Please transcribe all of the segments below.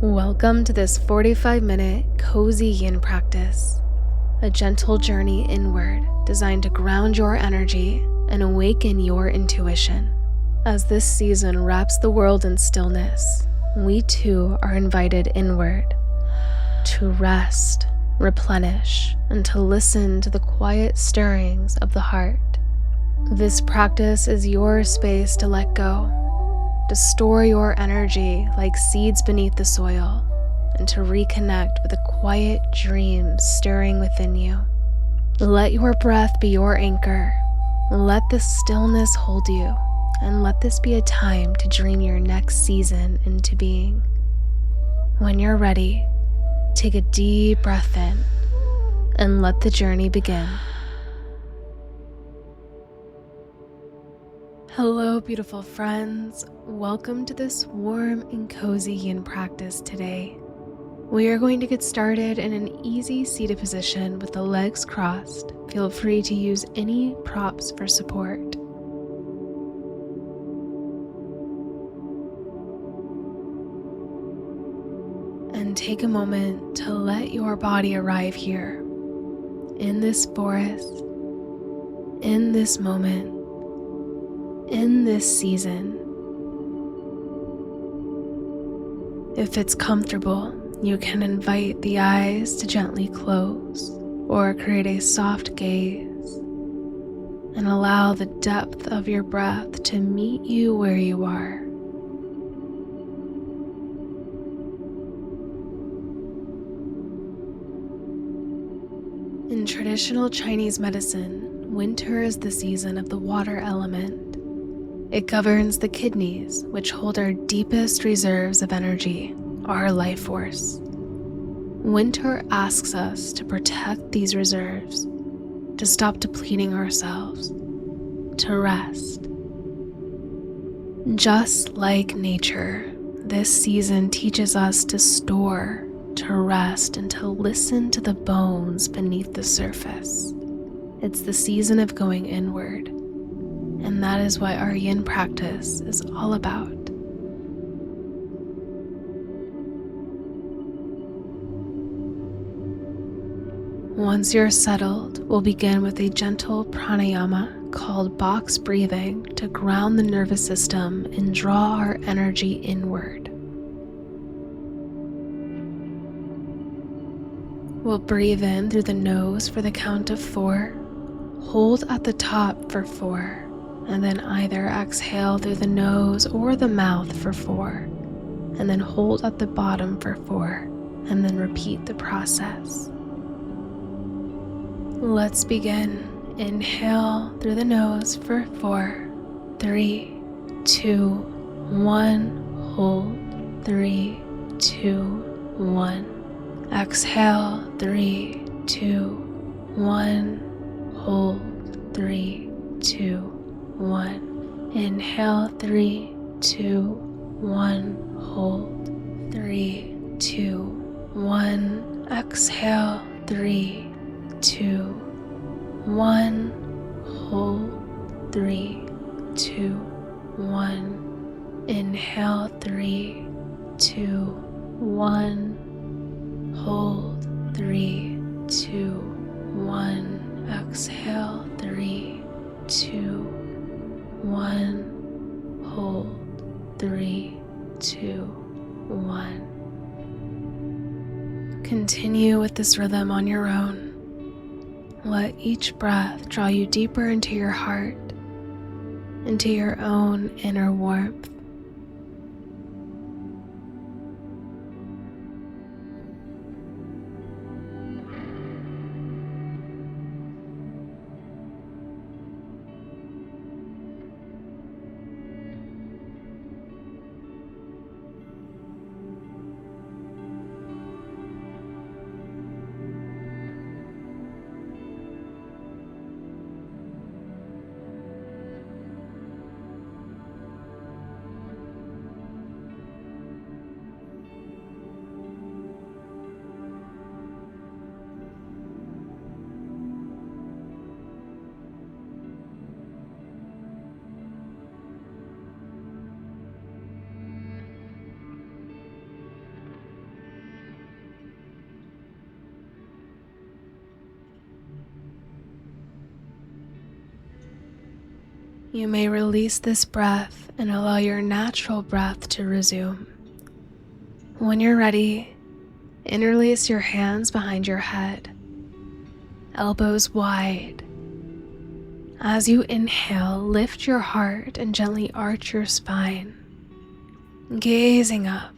Welcome to this 45-minute Cozy Yin practice, a gentle journey inward designed to ground your energy and awaken your intuition. As this season wraps the world in stillness, we too are invited inward to rest, replenish, and to listen to the quiet stirrings of the heart. This practice is your space to let go, to store your energy like seeds beneath the soil, and to reconnect with the quiet dreams stirring within you. Let your breath be your anchor. Let the stillness hold you, and let this be a time to dream your next season into being. When you're ready, take a deep breath in and let the journey begin. Hello, beautiful friends. Welcome to this warm and cozy yin practice today. We are going to get started in an easy seated position with the legs crossed. Feel free to use any props for support. And take a moment to let your body arrive here, in this forest, in this moment, in this season. If it's comfortable, you can invite the eyes to gently close or create a soft gaze and allow the depth of your breath to meet you where you are. In traditional Chinese medicine, winter is the season of the water element. It governs the kidneys, which hold our deepest reserves of energy, our life force. Winter asks us to protect these reserves, to stop depleting ourselves, to rest. Just like nature, this season teaches us to store, to rest, and to listen to the bones beneath the surface. It's the season of going inward. And that is what our yin practice is all about. Once you're settled, we'll begin with a gentle pranayama called box breathing to ground the nervous system and draw our energy inward. We'll breathe in through the nose for the count of 4, hold at the top for 4, and then either exhale through the nose or the mouth for 4, and then hold at the bottom for 4, and then repeat the process. Let's begin. Inhale through the nose for 4, 3, 2, 1, hold, 3, 2, 1. Exhale, 3, 2, 1, hold, 3, 2, 1. Inhale, 3, 2, 1, hold, 3, 2, 1. Exhale, 3, 2, 1, hold, 3, 2, 1. Inhale, 3, 2, 1, hold, 3, 2, 1. Exhale, 3, 2, 1, hold, 3, 2, 1. Continue with this rhythm on your own. Let each breath draw you deeper into your heart, into your own inner warmth. You may release this breath and allow your natural breath to resume. When you're ready, interlace your hands behind your head, elbows wide. As you inhale, lift your heart and gently arch your spine, gazing up.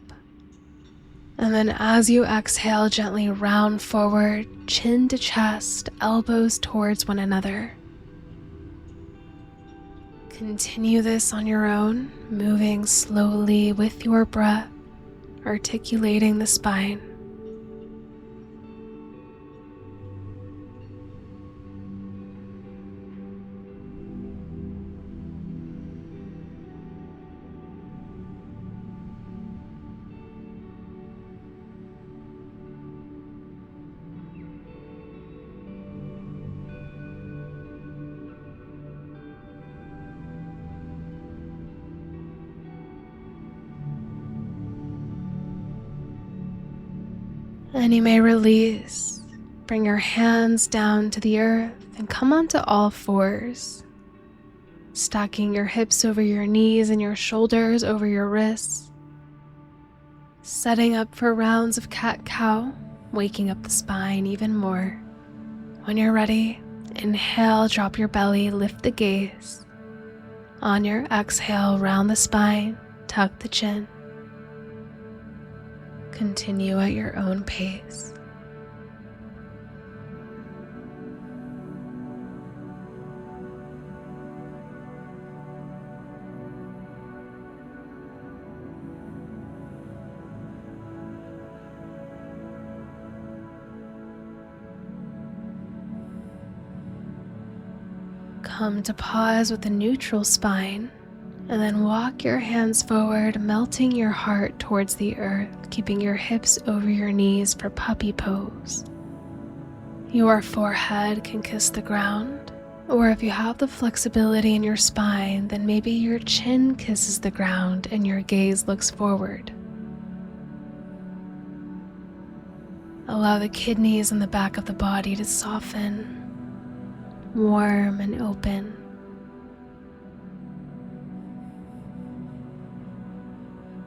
And then as you exhale, gently round forward, chin to chest, elbows towards one another. Continue this on your own, moving slowly with your breath, articulating the spine. And you may release. Bring your hands down to the earth and come onto all fours, stacking your hips over your knees and your shoulders over your wrists, setting up for rounds of cat-cow, waking up the spine even more. When you're ready, inhale, drop your belly, lift the gaze. On your exhale, round the spine, tuck the chin. Continue at your own pace. Come to pause with a neutral spine, and then walk your hands forward, melting your heart towards the earth, keeping your hips over your knees for puppy pose. Your forehead can kiss the ground, or if you have the flexibility in your spine, then maybe your chin kisses the ground and your gaze looks forward. Allow the kidneys and the back of the body to soften, warm and open.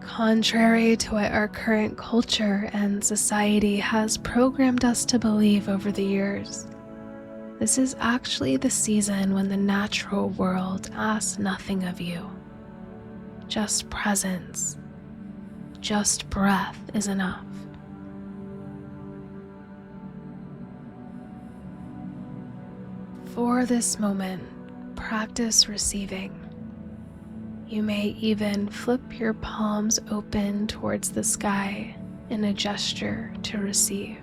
Contrary to what our current culture and society has programmed us to believe over the years, this is actually the season when the natural world asks nothing of you. Just presence, just breath is enough. For this moment, practice receiving. You may even flip your palms open towards the sky in a gesture to receive.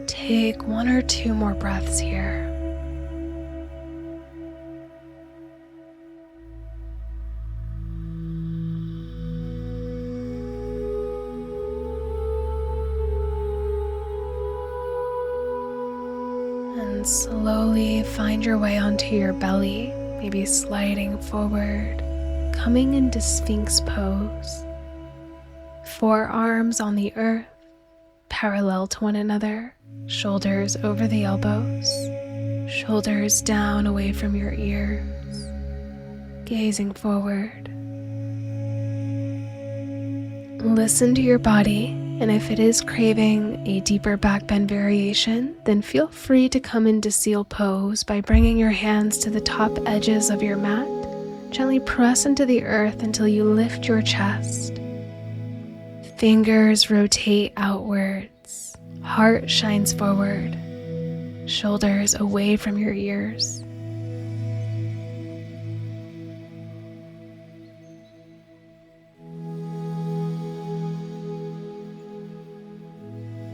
Take one or two more breaths here. And slowly find your way onto your belly, maybe sliding forward, coming into Sphinx pose. Forearms on the earth, parallel to one another, shoulders over the elbows, shoulders down away from your ears, gazing forward. Listen to your body, and if it is craving a deeper back bend variation, then feel free to come into seal pose by bringing your hands to the top edges of your mat. Gently press into the earth until you lift your chest. Fingers rotate outwards, heart shines forward, shoulders away from your ears.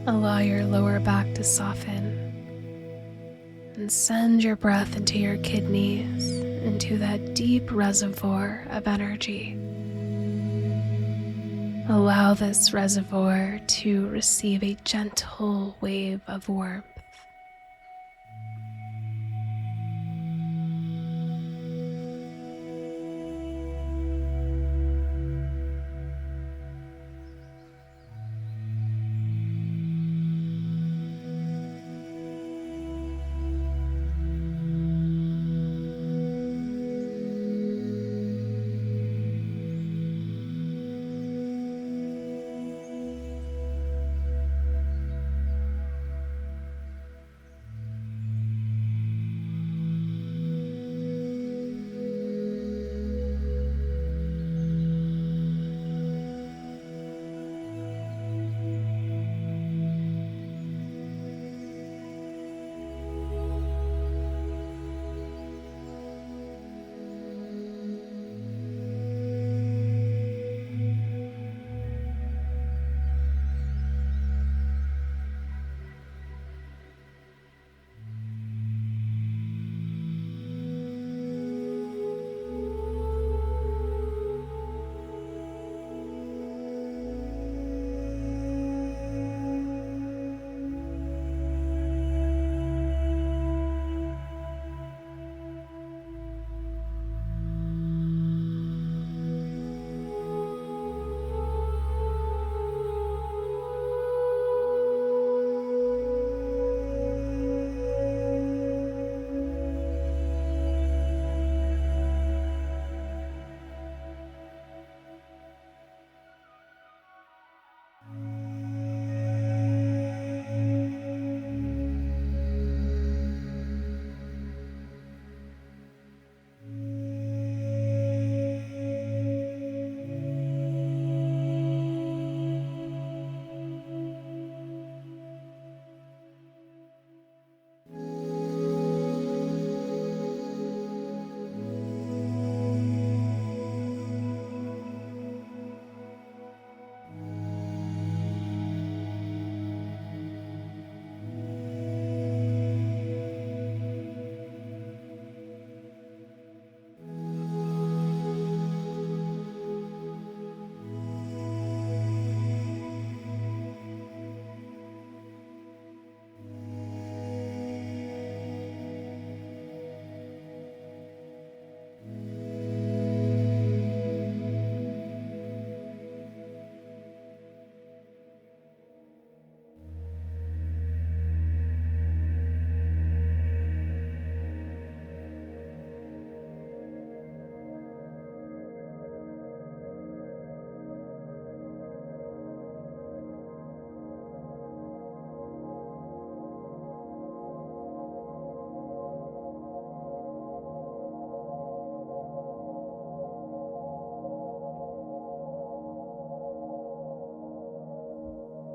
Allow your lower back to soften and send your breath into your kidneys, into that deep reservoir of energy. Allow this reservoir to receive a gentle wave of warmth.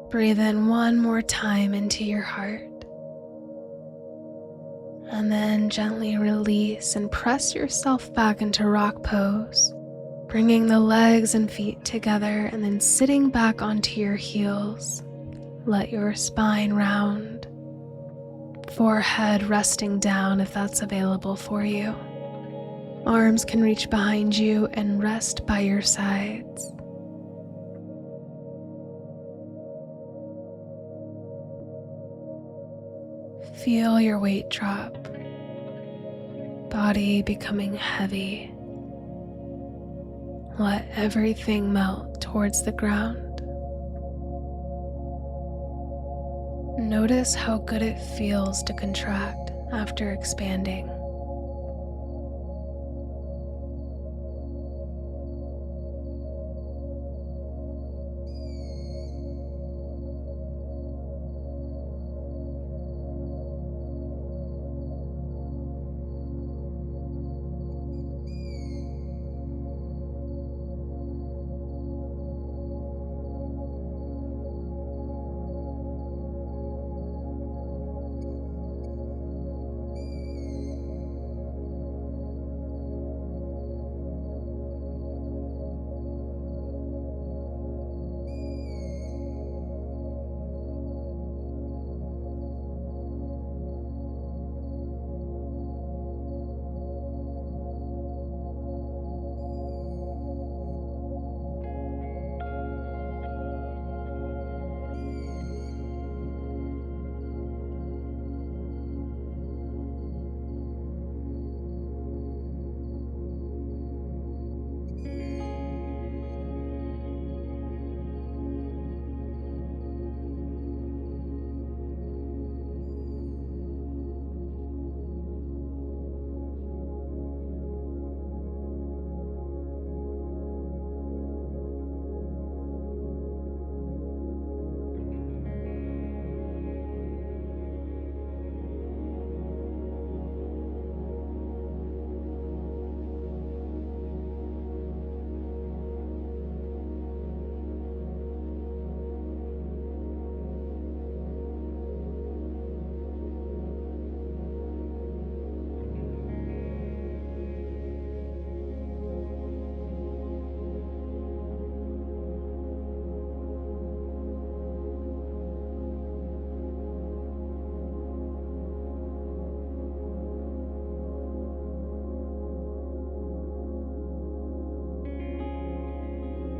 Breathe in one more time into your heart. And then gently release and press yourself back into rock pose, bringing the legs and feet together and then sitting back onto your heels. Let your spine round, forehead resting down if that's available for you. Arms can reach behind you and rest by your sides. Feel your weight drop, body becoming heavy. Let everything melt towards the ground. Notice how good it feels to contract after expanding.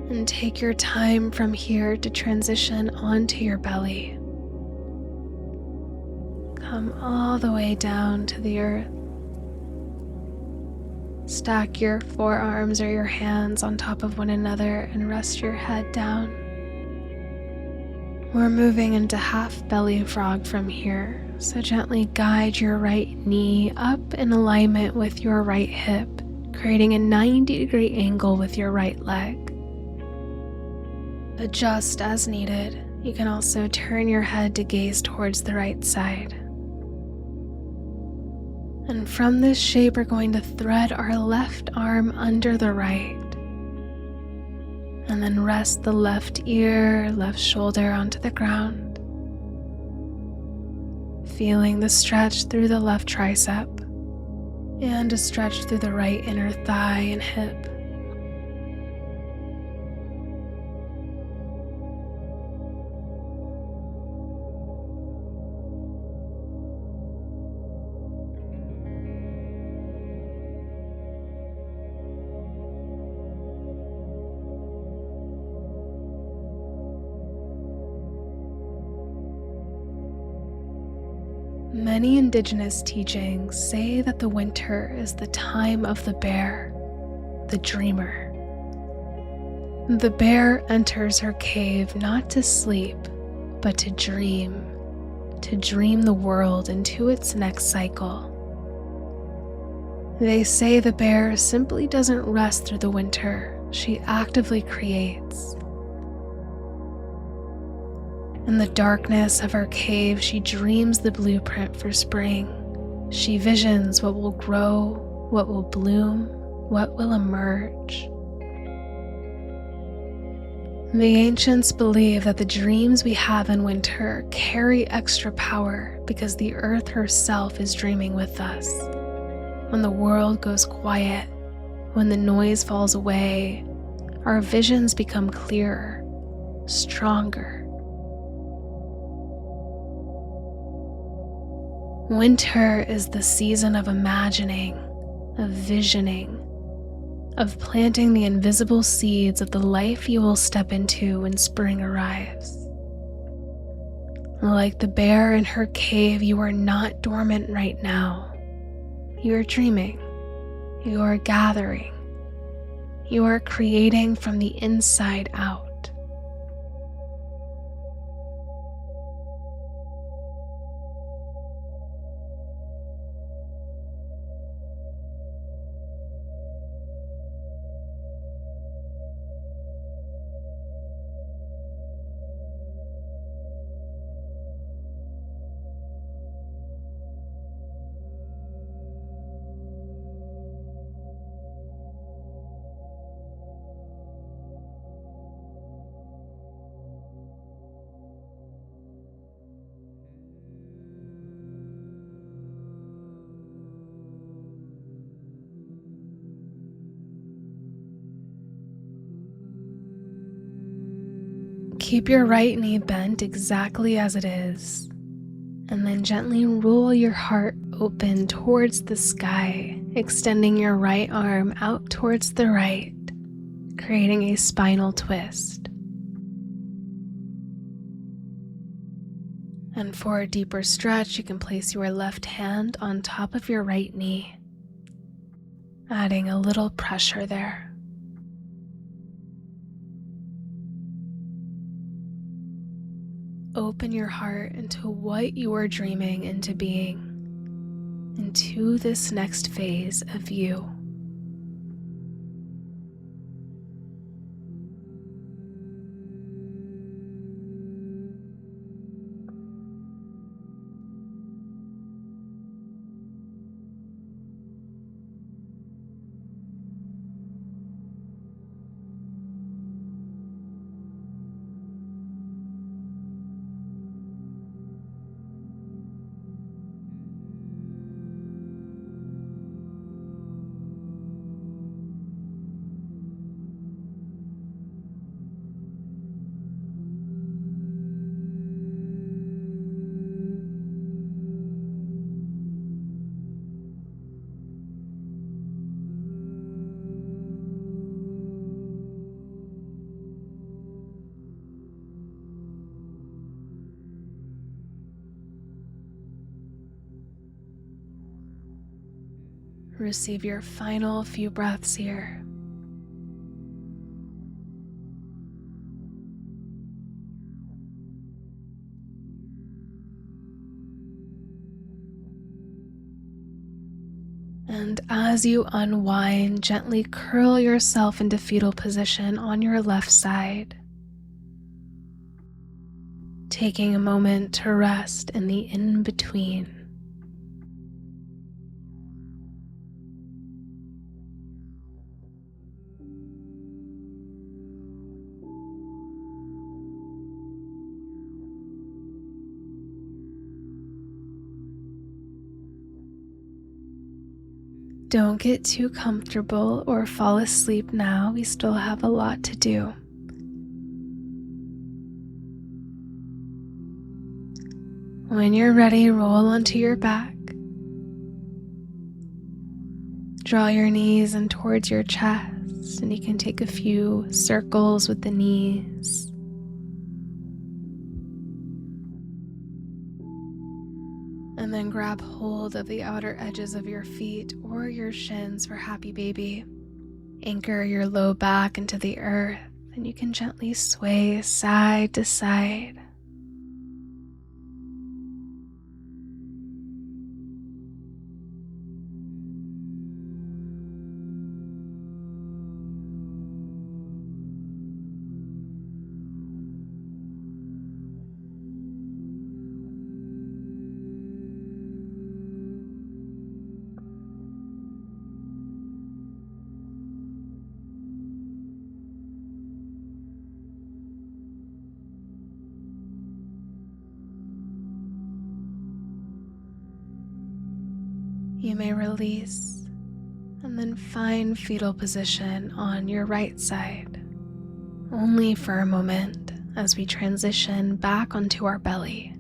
And take your time from here to transition onto your belly. Come all the way down to the earth. Stack your forearms or your hands on top of one another and rest your head down. We're moving into half belly frog from here, so gently guide your right knee up in alignment with your right hip, creating a 90-degree angle with your right leg. Adjust as needed. You can also turn your head to gaze towards the right side. And from this shape, we're going to thread our left arm under the right. And then rest the left ear, left shoulder onto the ground. Feeling the stretch through the left tricep and a stretch through the right inner thigh and hip. Many indigenous teachings say that the winter is the time of the bear, the dreamer. The bear enters her cave not to sleep, but to dream the world into its next cycle. They say the bear simply doesn't rest through the winter, she actively creates. In the darkness of her cave, she dreams the blueprint for spring. She visions what will grow, what will bloom, what will emerge. The ancients believe that the dreams we have in winter carry extra power because the earth herself is dreaming with us. When the world goes quiet, when the noise falls away, our visions become clearer, stronger. Winter is the season of imagining, of visioning, of planting the invisible seeds of the life you will step into when spring arrives. Like the bear in her cave, you are not dormant right now. You are dreaming. You are gathering. You are creating from the inside out. Keep your right knee bent exactly as it is, and then gently roll your heart open towards the sky, extending your right arm out towards the right, creating a spinal twist. And for a deeper stretch, you can place your left hand on top of your right knee, adding a little pressure there. Open your heart into what you are dreaming into being, into this next phase of you. Receive your final few breaths here. And as you unwind, gently curl yourself into fetal position on your left side, taking a moment to rest in the in-between. Don't get too comfortable or fall asleep now. We still have a lot to do. When you're ready, roll onto your back. Draw your knees in towards your chest, and you can take a few circles with the knees. And then grab hold of the outer edges of your feet or your shins for happy baby. Anchor your low back into the earth, and you can gently sway side to side. You may release and then find fetal position on your right side, only for a moment as we transition back onto our belly.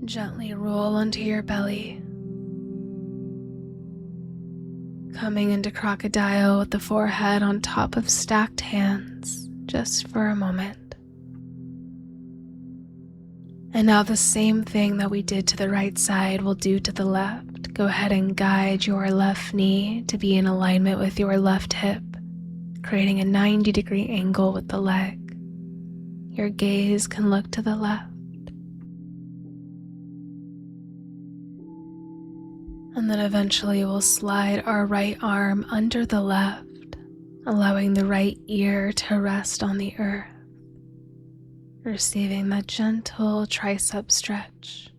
Gently roll onto your belly. Coming into crocodile with the forehead on top of stacked hands, just for a moment. And now the same thing that we did to the right side we'll do to the left. Go ahead and guide your left knee to be in alignment with your left hip, creating a 90-degree angle with the leg. Your gaze can look to the left. And then eventually we'll slide our right arm under the left, allowing the right ear to rest on the earth, receiving that gentle tricep stretch.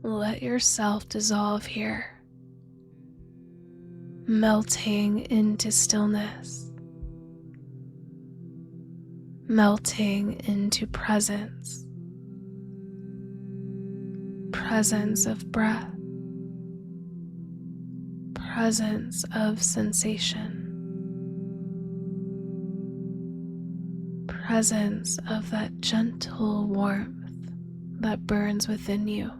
Let yourself dissolve here, melting into stillness, melting into presence, presence of breath, presence of sensation, presence of that gentle warmth that burns within you.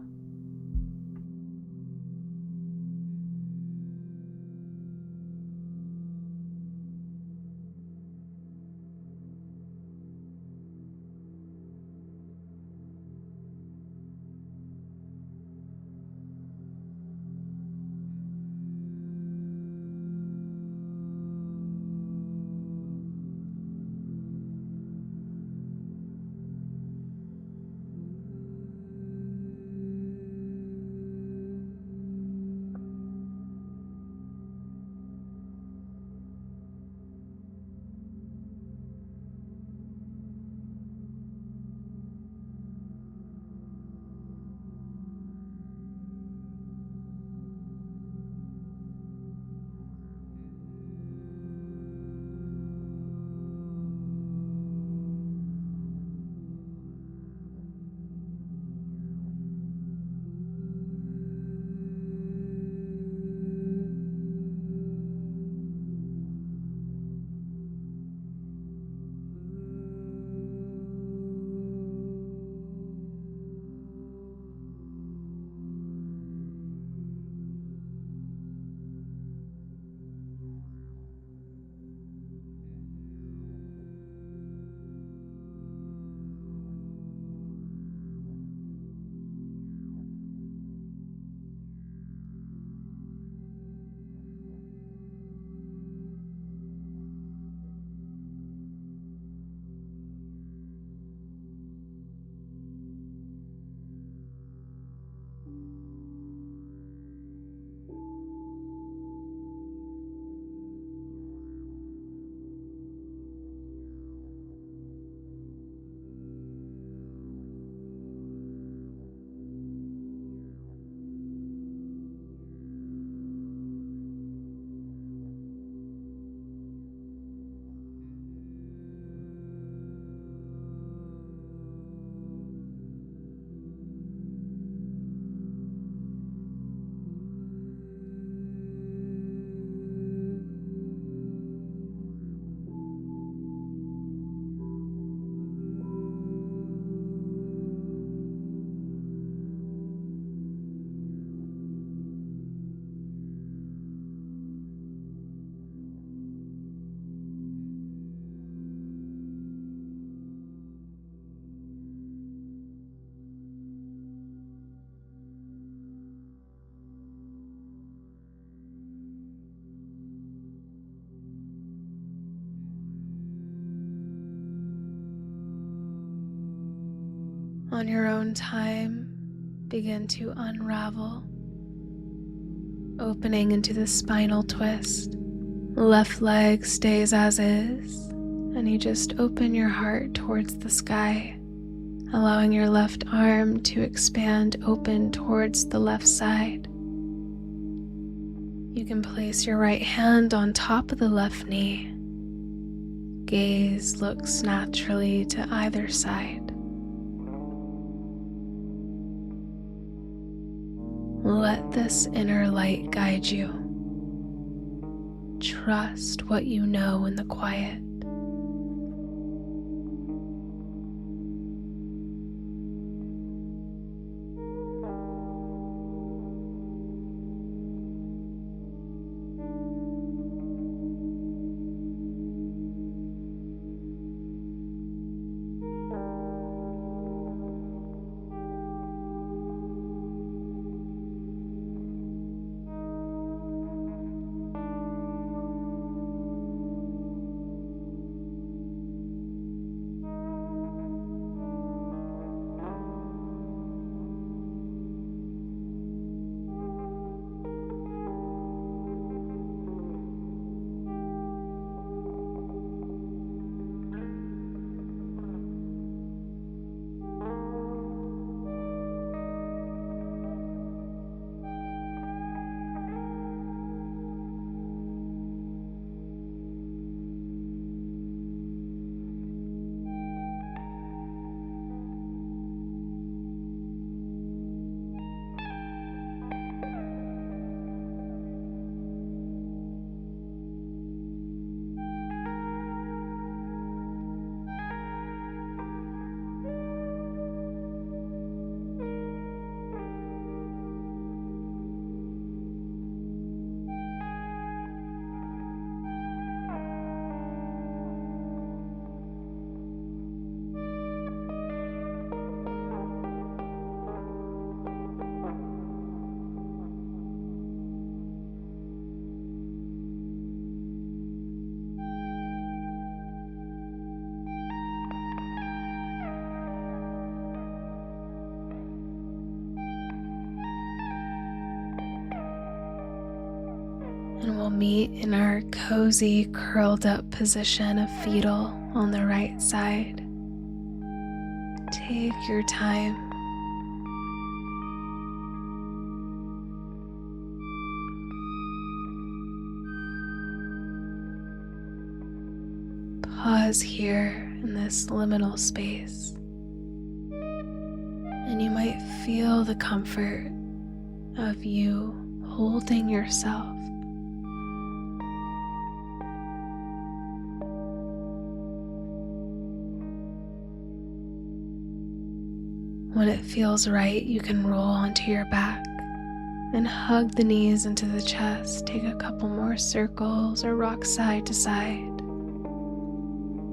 On your own time, begin to unravel, opening into the spinal twist. Left leg stays as is, and you just open your heart towards the sky, allowing your left arm to expand open towards the left side. You can place your right hand on top of the left knee. Gaze looks naturally to either side. Let this inner light guide you. Trust what you know in the quiet. And we'll meet in our cozy, curled up position of fetal on the right side. Take your time. Pause here in this liminal space, and you might feel the comfort of you holding yourself. When it feels right, you can roll onto your back and hug the knees into the chest. Take a couple more circles or rock side to side.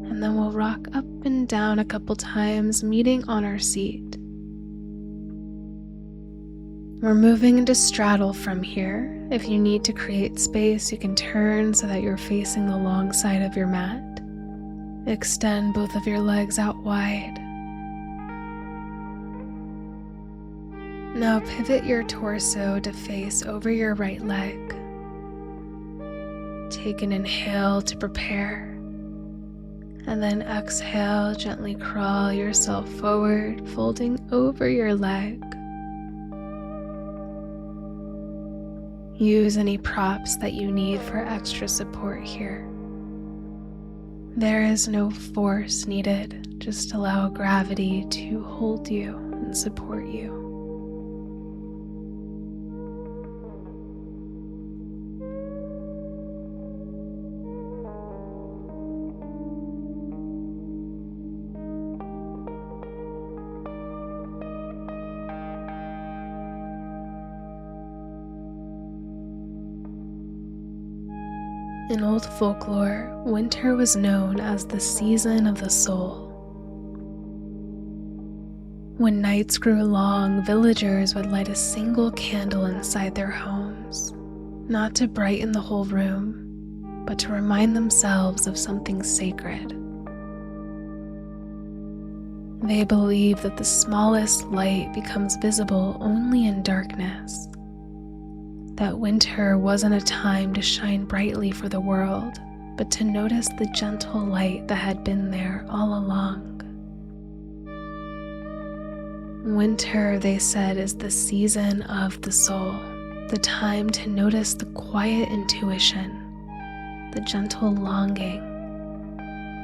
And then we'll rock up and down a couple times, meeting on our seat. We're moving into straddle from here. If you need to create space, you can turn so that you're facing the long side of your mat. Extend both of your legs out wide. Now pivot your torso to face over your right leg. Take an inhale to prepare. And then exhale, gently crawl yourself forward, folding over your leg. Use any props that you need for extra support here. There is no force needed, just allow gravity to hold you and support you. In old folklore, winter was known as the season of the soul. When nights grew long, villagers would light a single candle inside their homes, not to brighten the whole room, but to remind themselves of something sacred. They believed that the smallest light becomes visible only in darkness. That winter wasn't a time to shine brightly for the world, but to notice the gentle light that had been there all along. Winter, they said, is the season of the soul, the time to notice the quiet intuition, the gentle longing,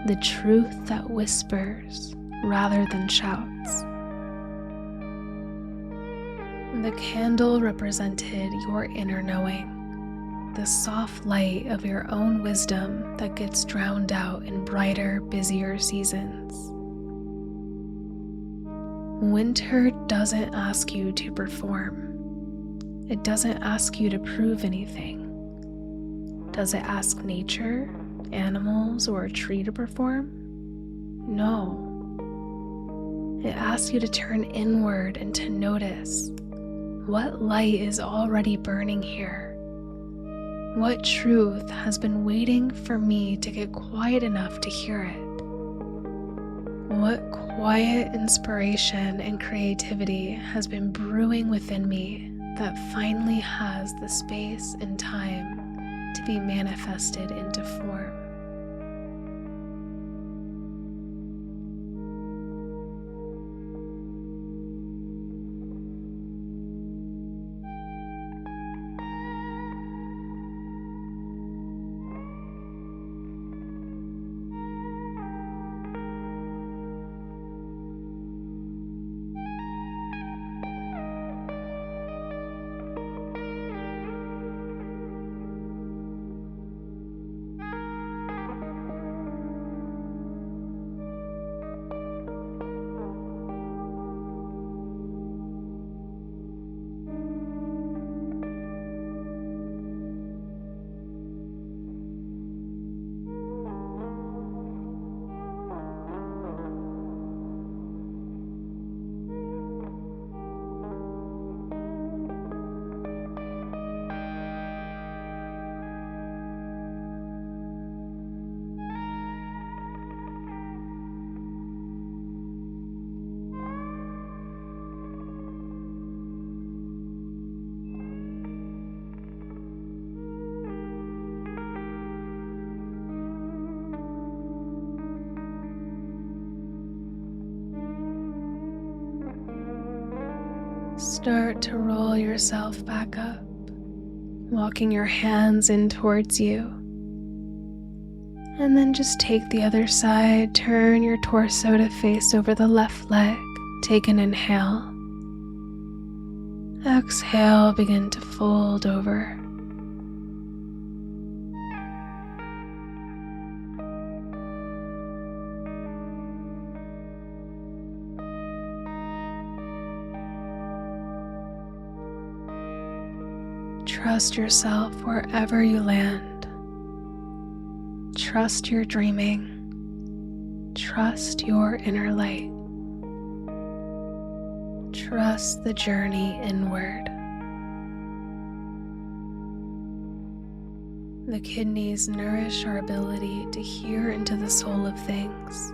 the truth that whispers rather than shouts. The candle represented your inner knowing, the soft light of your own wisdom that gets drowned out in brighter, busier seasons. Winter doesn't ask you to perform. It doesn't ask you to prove anything. Does it ask nature, animals, or a tree to perform? No. It asks you to turn inward and to notice. What light is already burning here? What truth has been waiting for me to get quiet enough to hear it? What quiet inspiration and creativity has been brewing within me that finally has the space and time to be manifested into form? Start to roll yourself back up, walking your hands in towards you. And then just take the other side, turn your torso to face over the left leg. Take an inhale. Exhale, begin to fold over. Trust yourself wherever you land. Trust your dreaming. Trust your inner light. Trust the journey inward. The kidneys nourish our ability to hear into the soul of things.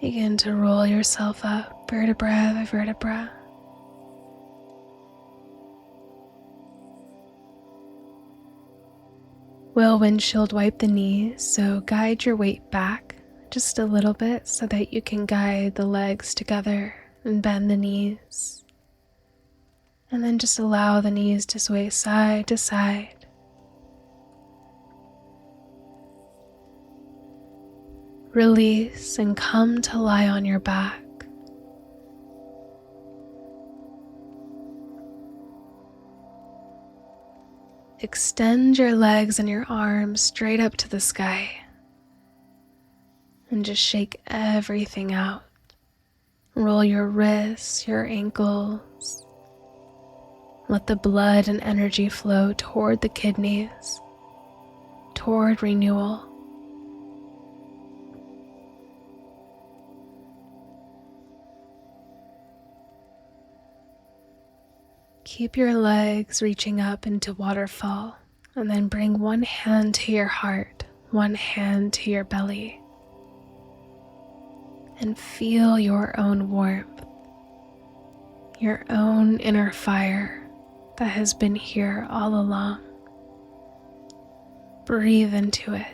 Begin to roll yourself up, vertebra by vertebra. We'll windshield wipe the knees, so guide your weight back just a little bit so that you can guide the legs together and bend the knees. And then just allow the knees to sway side to side. Release and come to lie on your back. Extend your legs and your arms straight up to the sky. And just shake everything out. Roll your wrists, your ankles. Let the blood and energy flow toward the kidneys, toward renewal. Keep your legs reaching up into Waterfall, and then bring one hand to your heart, one hand to your belly, and feel your own warmth, your own inner fire that has been here all along. Breathe into it.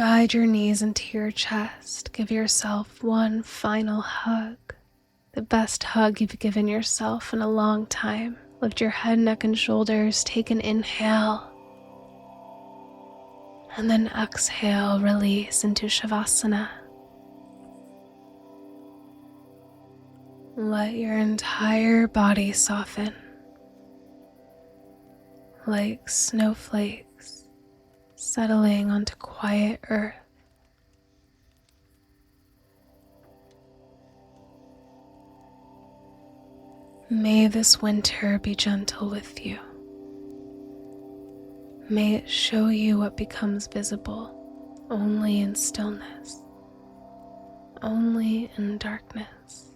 Guide your knees into your chest. Give yourself one final hug. The best hug you've given yourself in a long time. Lift your head, neck, and shoulders. Take an inhale. And then exhale, release into Savasana. Let your entire body soften like snowflakes settling onto quiet earth. May this winter be gentle with you. May it show you what becomes visible only in stillness, only in darkness.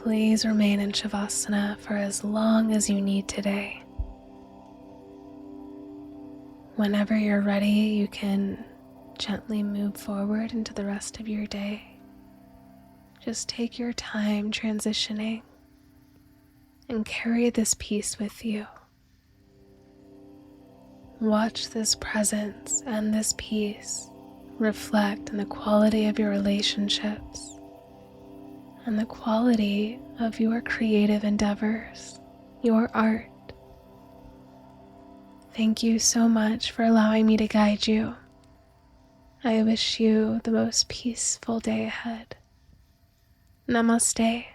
Please remain in Shavasana for as long as you need today. Whenever you're ready, you can gently move forward into the rest of your day. Just take your time transitioning and carry this peace with you. Watch this presence and this peace reflect in the quality of your relationships and the quality of your creative endeavors, your art. Thank you so much for allowing me to guide you. I wish you the most peaceful day ahead. Namaste.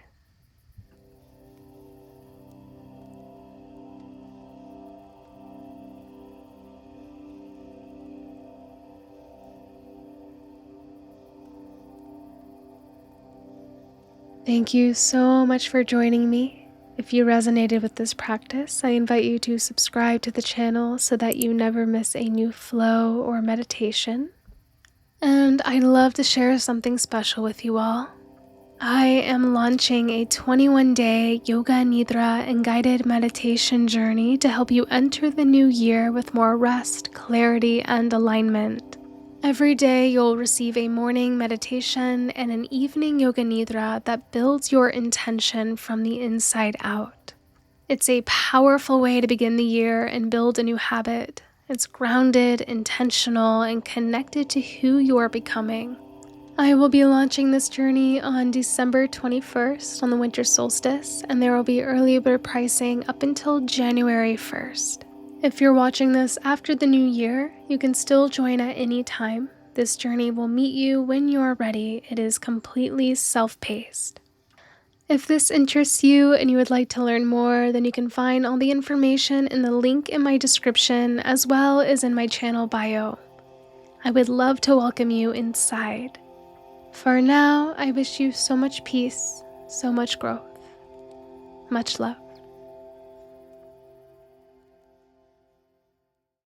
Thank you so much for joining me. If you resonated with this practice, I invite you to subscribe to the channel so that you never miss a new flow or meditation. And I'd love to share something special with you all. I am launching a 21-day yoga nidra and guided meditation journey to help you enter the new year with more rest, clarity, and alignment. Every day you'll receive a morning meditation and an evening yoga nidra that builds your intention from the inside out. It's a powerful way to begin the year and build a new habit. It's grounded, intentional, and connected to who you are becoming. I will be launching this journey on December 21st on the winter solstice, and there will be early bird pricing up until January 1st. If you're watching this after the new year, you can still join at any time. This journey will meet you when you're ready. It is completely self-paced. If this interests you and you would like to learn more, then you can find all the information in the link in my description as well as in my channel bio. I would love to welcome you inside. For now, I wish you so much peace, so much growth. Much love.